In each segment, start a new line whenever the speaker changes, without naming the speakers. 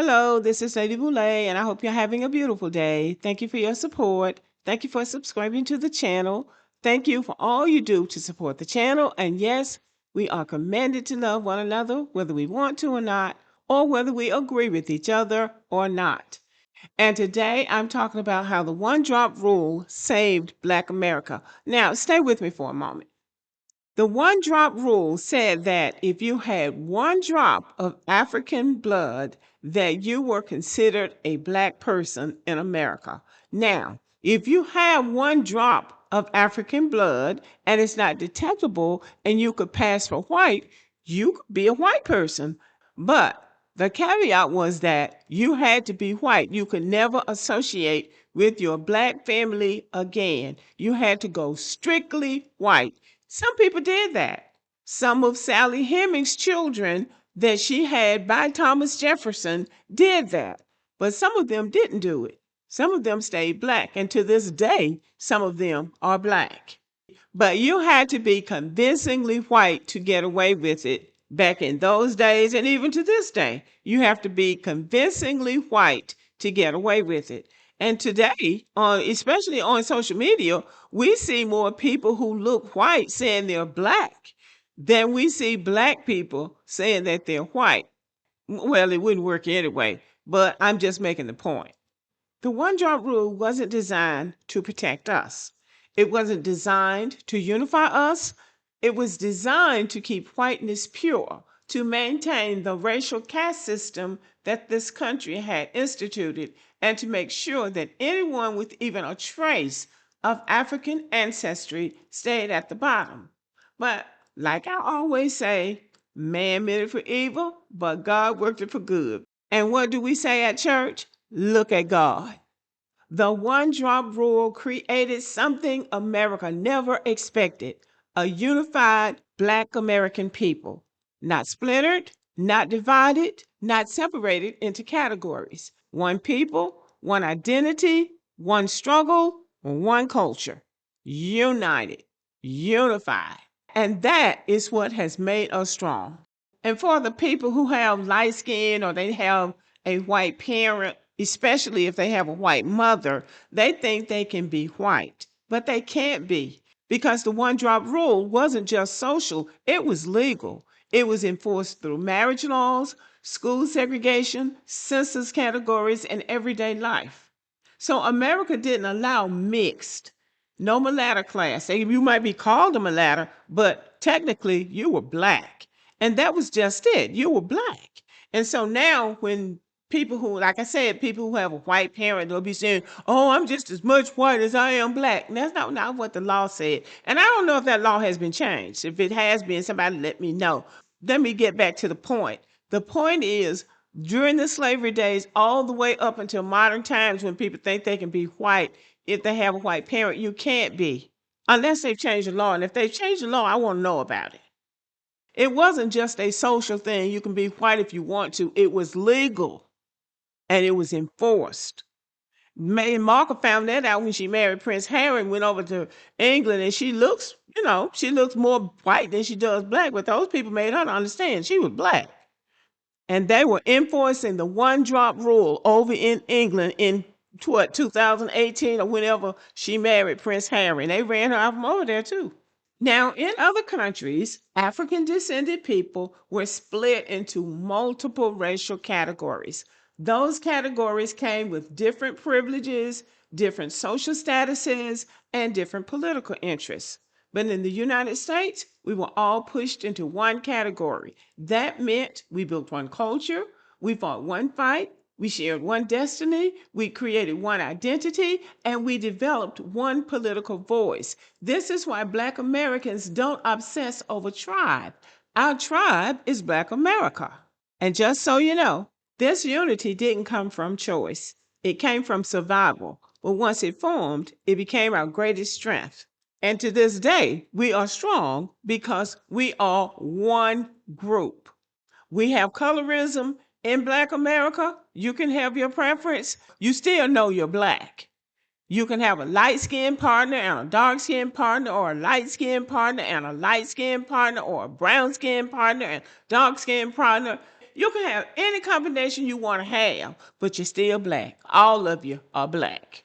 Hello, this is Lady Boulay, and I hope you're having a beautiful day. Thank you for your support. Thank you for subscribing to the channel. Thank you for all you do to support the channel. And yes, we are commanded to love one another, whether we want to or not, or whether we agree with each other or not. And today I'm talking about how the one drop rule saved Black America. Now, stay with me for a moment. The one drop rule said that if you had one drop of African blood, that you were considered a Black person in America. Now, if you have one drop of African blood and it's not detectable and you could pass for white, you could be a white person. But the caveat was that you had to be white. You could never associate with your Black family again. You had to go strictly white. Some people did that. Some of Sally Hemings' children that she had by Thomas Jefferson did that. But some of them didn't do it. Some of them stayed Black. And to this day, some of them are Black. But you had to be convincingly white to get away with it back in those days, and even to this day. You have to be convincingly white to get away with it. And today, especially on social media, we see more people who look white saying they're Black than we see Black people saying that they're white. Well, it wouldn't work anyway, but I'm just making the point. The one drop rule wasn't designed to protect us. It wasn't designed to unify us. It was designed to keep whiteness pure, to maintain the racial caste system that this country had instituted, and to make sure that anyone with even a trace of African ancestry stayed at the bottom. But like I always say, man meant it for evil, but God worked it for good. And what do we say at church? Look at God. The one drop rule created something America never expected: a unified Black American people, not splintered, not divided, not separated into categories. One people, one identity, one struggle, one culture. United, unified. And that is what has made us strong. And for the people who have light skin or they have a white parent, especially if they have a white mother, they think they can be white, but they can't be, because the one drop rule wasn't just social, it was legal. It was enforced through marriage laws, school segregation, census categories, and everyday life. So America didn't allow mixed, no mulatto class. You might be called a mulatto, but technically you were Black. And that was just it. You were Black. And so now when people who, like I said, people who have a white parent, they'll be saying, oh, I'm just as much white as I am Black. And that's not what the law said. And I don't know if that law has been changed. If it has been, somebody let me know. Let me get back to the point. The point is, during the slavery days, all the way up until modern times, when people think they can be white, if they have a white parent, you can't be, unless they've changed the law. And if they've changed the law, I want to know about it. It wasn't just a social thing. You can be white if you want to. It was legal and it was enforced. Meghan Markle found that out when she married Prince Harry and went over to England, and she looks more white than she does Black, but those people made her understand she was Black. And they were enforcing the one drop rule over in England in 2018 or whenever she married Prince Harry. And they ran her out from over there too. Now, in other countries, African descended people were split into multiple racial categories. Those categories came with different privileges, different social statuses, and different political interests. But in the United States, we were all pushed into one category. That meant we built one culture, we fought one fight, we shared one destiny, we created one identity, and we developed one political voice. This is why Black Americans don't obsess over tribe. Our tribe is Black America. And just so you know, this unity didn't come from choice. It came from survival. But once it formed, it became our greatest strength. And to this day, we are strong because we are one group. We have colorism in Black America. You can have your preference. You still know you're Black. You can have a light-skinned partner and a dark-skinned partner, or a light-skinned partner and a light-skinned partner, or a brown-skinned partner and dark-skinned partner. You can have any combination you want to have, but you're still black. All of you are black.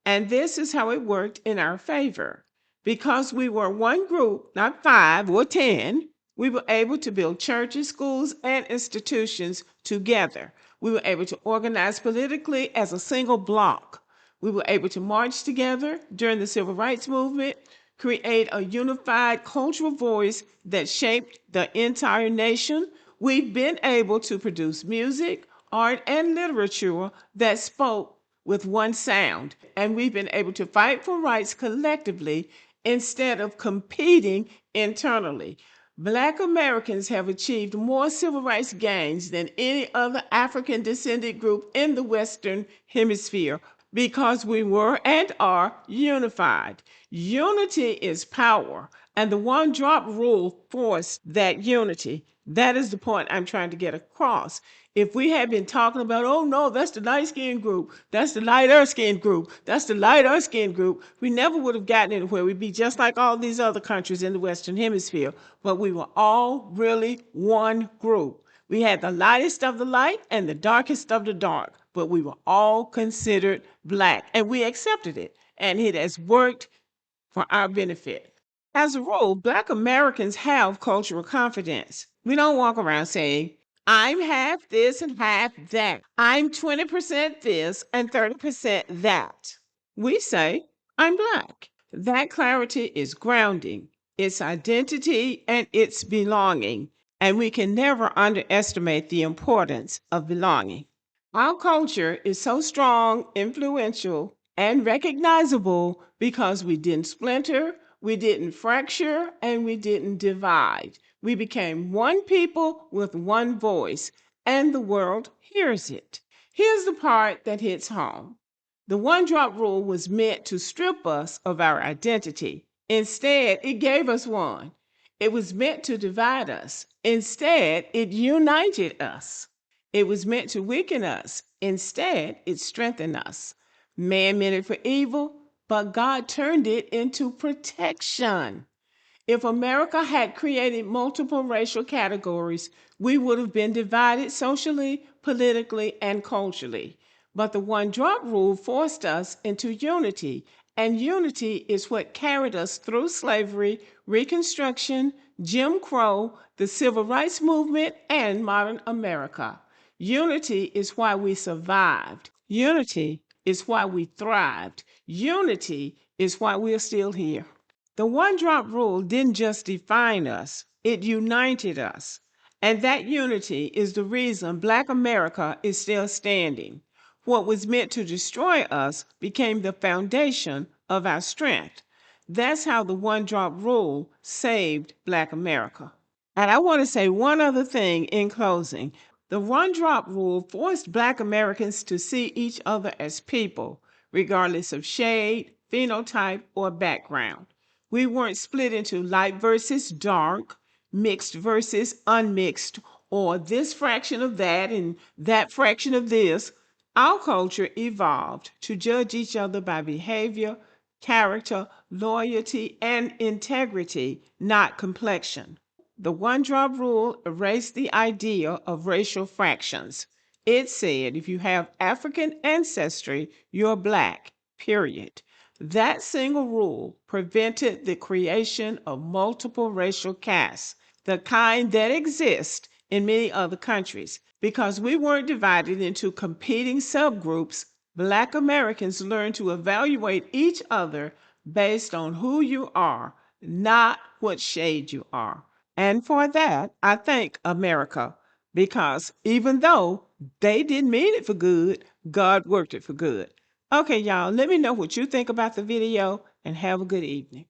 And this is how it worked in our favor. Because we were one group, not 5 or 10, we were able to build churches, schools, and institutions together. We were able to organize politically as a single bloc. We were able to march together during the Civil Rights Movement, create a unified cultural voice that shaped the entire nation. We've been able to produce music, art, and literature that spoke with one sound. And we've been able to fight for rights collectively instead of competing internally. Black Americans have achieved more civil rights gains than any other African descended group in the Western Hemisphere because we were and are unified. Unity is power, and the one drop rule forced that unity. That is the point I'm trying to get across. If we had been talking about, oh no, that's the light skinned group, that's the lighter skinned group, that's the lighter skinned group, we never would have gotten anywhere. We'd be just like all these other countries in the Western Hemisphere. But we were all really one group. We had the lightest of the light and the darkest of the dark, but we were all considered black, and we accepted it, and it has worked for our benefit. As a rule, Black Americans have cultural confidence. We don't walk around saying, I'm half this and half that. I'm 20% this and 30% that. We say, I'm Black. That clarity is grounding, it's identity, and it's belonging. And we can never underestimate the importance of belonging. Our culture is so strong, influential, and recognizable because we didn't splinter, we didn't fracture, and we didn't divide. We became one people with one voice, and the world hears it. Here's the part that hits home. The one drop rule was meant to strip us of our identity. Instead, it gave us one. It was meant to divide us. Instead, it united us. It was meant to weaken us. Instead, it strengthened us. Man meant it for evil, but God turned it into protection. If America had created multiple racial categories, we would have been divided socially, politically, and culturally. But the one drop rule forced us into unity, and unity is what carried us through slavery, Reconstruction, Jim Crow, the Civil Rights Movement, and modern America. Unity is why we survived. Unity is why we thrived. Unity is why we're still here. The one drop rule didn't just define us, it united us. And that unity is the reason Black America is still standing. What was meant to destroy us became the foundation of our strength. That's how the one drop rule saved Black America. And I want to say one other thing in closing. The one drop rule forced Black Americans to see each other as people, regardless of shade, phenotype, or background. We weren't split into light versus dark, mixed versus unmixed, or this fraction of that and that fraction of this. Our culture evolved to judge each other by behavior, character, loyalty, and integrity, not complexion. The one drop rule erased the idea of racial fractions. It said if you have African ancestry, you're Black, period. That single rule prevented the creation of multiple racial castes, the kind that exist in many other countries. Because we weren't divided into competing subgroups, Black Americans learned to evaluate each other based on who you are, not what shade you are. And for that, I thank America because even though they didn't mean it for good, God worked it for good. Okay, y'all, let me know what you think about the video and have a good evening.